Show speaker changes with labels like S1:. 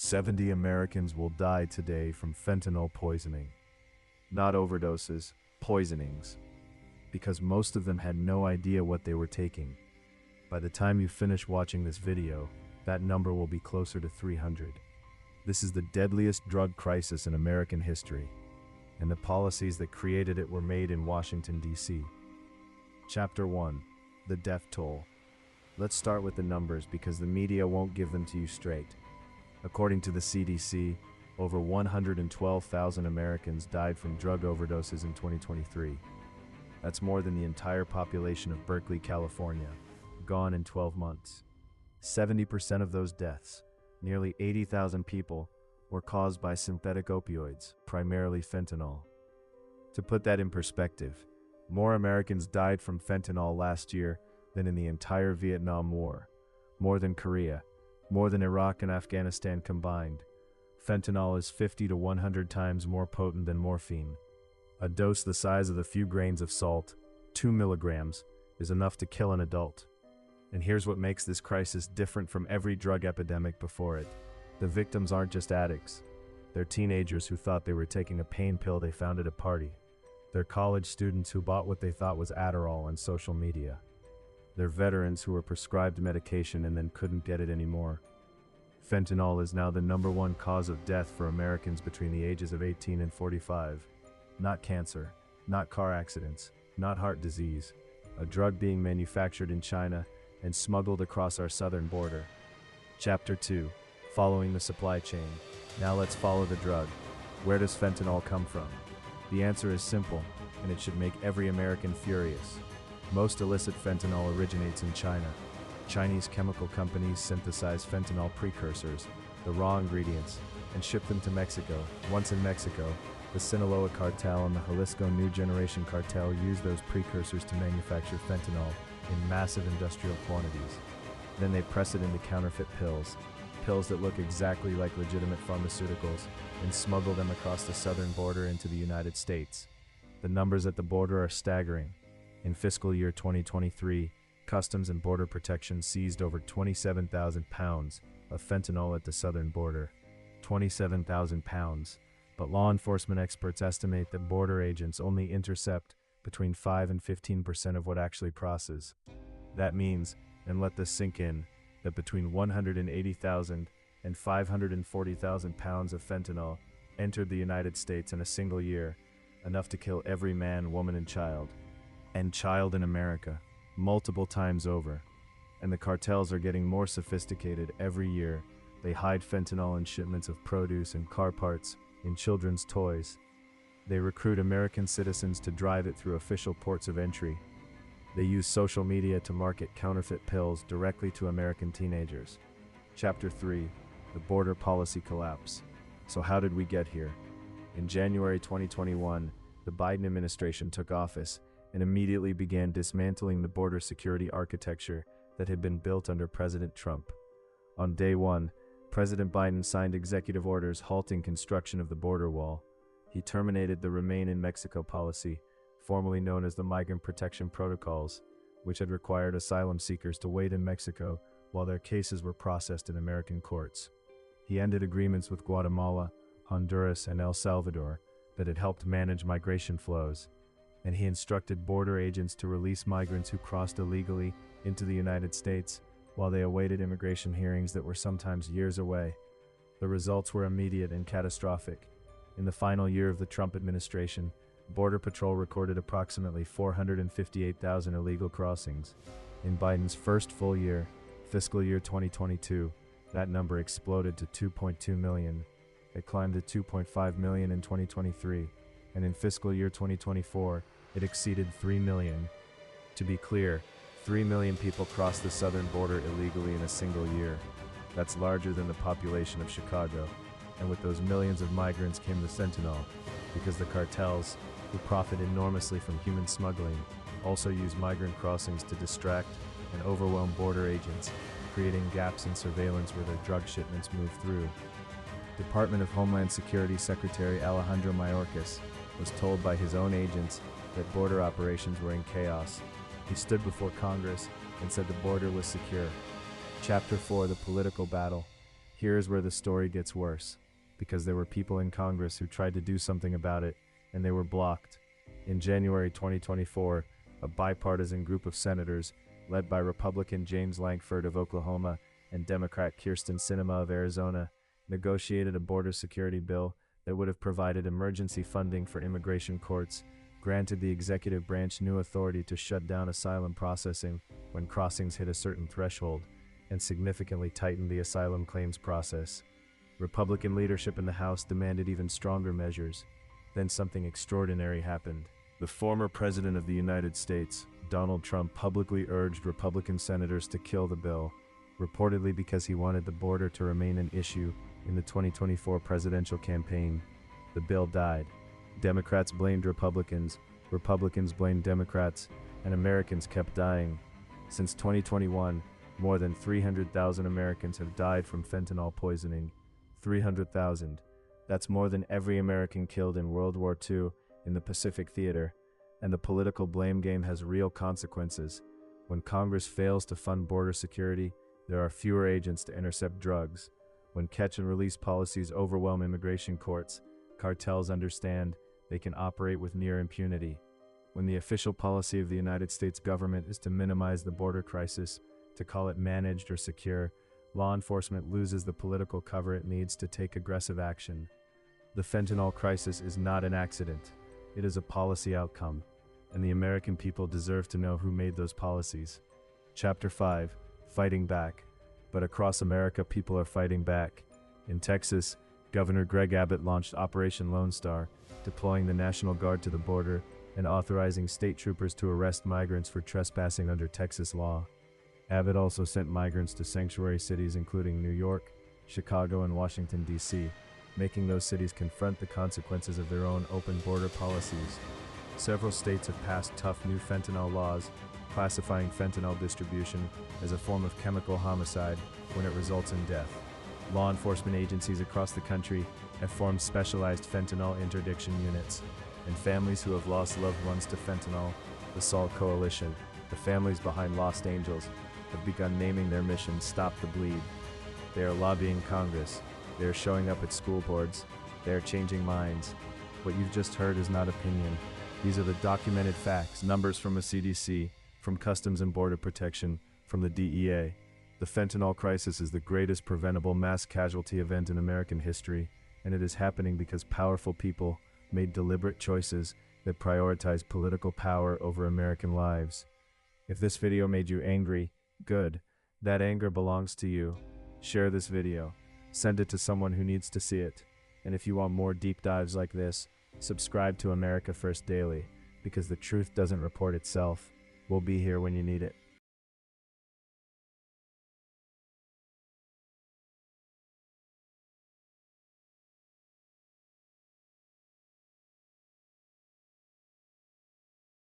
S1: 70 Americans will die today from fentanyl poisoning. Not overdoses, poisonings. Because most of them had no idea what they were taking. By the time you finish watching this video, that number will be closer to 300. This is the deadliest drug crisis in American history, and the policies that created it were made in Washington, D.C. Chapter 1. The Death Toll. Let's start with the numbers because the media won't give them to you straight. According to the CDC, over 112,000 Americans died from drug overdoses in 2023. That's more than the entire population of Berkeley, California, gone in 12 months. 70% of those deaths, nearly 80,000 people, were caused by synthetic opioids, primarily fentanyl. To put that in perspective, more Americans died from fentanyl last year than in the entire Vietnam War, more than Korea, more than Iraq and Afghanistan combined. Fentanyl is 50 to 100 times more potent than morphine. A dose the size of a few grains of salt, 2 milligrams, is enough to kill an adult. And here's what makes this crisis different from every drug epidemic before it. The victims aren't just addicts. They're teenagers who thought they were taking a pain pill they found at a party. They're college students who bought what they thought was Adderall on social media. They're veterans who were prescribed medication and then couldn't get it anymore. Fentanyl is now the #1 cause of death for Americans between the ages of 18 and 45. Not cancer, not car accidents, not heart disease. A drug being manufactured in China and smuggled across our southern border. Chapter 2. Following the supply chain. Now let's follow the drug. Where does fentanyl come from? The answer is simple, and it should make every American furious. Most illicit fentanyl originates in China. Chinese chemical companies synthesize fentanyl precursors, the raw ingredients, and ship them to Mexico. Once in Mexico, the Sinaloa cartel and the Jalisco New Generation cartel use those precursors to manufacture fentanyl in massive industrial quantities. Then they press it into counterfeit pills that look exactly like legitimate pharmaceuticals, and smuggle them across the southern border into the United States. The numbers at the border are staggering. In fiscal year 2023, Customs and Border Protection seized over 27,000 pounds of fentanyl at the southern border. 27,000 pounds. But law enforcement experts estimate that border agents only intercept between 5 and 15% of what actually crosses. That means, and let this sink in, that between 180,000 and 540,000 pounds of fentanyl entered the United States in a single year, enough to kill every man, woman, and child in America, multiple times over. And the cartels are getting more sophisticated every year. They hide fentanyl in shipments of produce and car parts, in children's toys. They recruit American citizens to drive it through official ports of entry. They use social media to market counterfeit pills directly to American teenagers. Chapter 3. The Border Policy Collapse. So how did we get here? In January 2021, the Biden administration took office and immediately began dismantling the border security architecture that had been built under President Trump. On day 1, President Biden signed executive orders halting construction of the border wall. He terminated the Remain in Mexico policy, formerly known as the Migrant Protection Protocols, which had required asylum seekers to wait in Mexico while their cases were processed in American courts. He ended agreements with Guatemala, Honduras, and El Salvador that had helped manage migration flows, and he instructed border agents to release migrants who crossed illegally into the United States while they awaited immigration hearings that were sometimes years away. The results were immediate and catastrophic. In the final year of the Trump administration, Border Patrol recorded approximately 458,000 illegal crossings. In Biden's first full year, fiscal year 2022, that number exploded to 2.2 million. It climbed to 2.5 million in 2023, and in fiscal year 2024, it exceeded 3 million. To be clear, 3 million people crossed the southern border illegally in a single year. That's larger than the population of Chicago. And with those millions of migrants came the fentanyl, because the cartels, who profit enormously from human smuggling, also use migrant crossings to distract and overwhelm border agents, creating gaps in surveillance where their drug shipments move through. Department of Homeland Security Secretary Alejandro Mayorkas was told by his own agents that border operations were in chaos. He stood before Congress and said the border was secure. Chapter 4: The Political Battle. Here's where the story gets worse, because there were people in Congress who tried to do something about it, and they were blocked. In January 2024, a bipartisan group of senators, led by Republican James Lankford of Oklahoma and Democrat Kyrsten Sinema of Arizona, negotiated a border security bill that would have provided emergency funding for immigration courts, granted the executive branch new authority to shut down asylum processing when crossings hit a certain threshold, and significantly tightened the asylum claims process. Republican leadership in the House demanded even stronger measures. Then something extraordinary happened. The former President of the United States, Donald Trump, publicly urged Republican senators to kill the bill, reportedly because he wanted the border to remain an issue in the 2024 presidential campaign. The bill died. Democrats blamed Republicans, Republicans blamed Democrats, and Americans kept dying. Since 2021, more than 300,000 Americans have died from fentanyl poisoning. 300,000. That's more than every American killed in World War II in the Pacific Theater, and the political blame game has real consequences. When Congress fails to fund border security, there are fewer agents to intercept drugs. When catch and release policies overwhelm immigration courts, cartels understand they can operate with near impunity. When the official policy of the United States government is to minimize the border crisis, to call it managed or secure, law enforcement loses the political cover it needs to take aggressive action. The fentanyl crisis is not an accident. It is a policy outcome, and the American people deserve to know who made those policies. Chapter 5, Fighting Back. But across America, people are fighting back. In Texas, Governor Greg Abbott launched Operation Lone Star, deploying the National Guard to the border and authorizing state troopers to arrest migrants for trespassing under Texas law. Abbott also sent migrants to sanctuary cities including New York, Chicago, and Washington, D.C., making those cities confront the consequences of their own open border policies. Several states have passed tough new fentanyl laws, classifying fentanyl distribution as a form of chemical homicide when it results in death. Law enforcement agencies across the country have formed specialized fentanyl interdiction units, and families who have lost loved ones to fentanyl, the SAL Coalition, the families behind Lost Angels, have begun naming their mission Stop the Bleed. They are lobbying Congress. They are showing up at school boards. They are changing minds. What you've just heard is not opinion. These are the documented facts, numbers from the CDC, from Customs and Border Protection, from the DEA. The fentanyl crisis is the greatest preventable mass casualty event in American history, and it is happening because powerful people made deliberate choices that prioritize political power over American lives. If this video made you angry, good. That anger belongs to you. Share this video. Send it to someone who needs to see it. And if you want more deep dives like this, subscribe to America First Daily, because the truth doesn't report itself. We'll be here when you need it.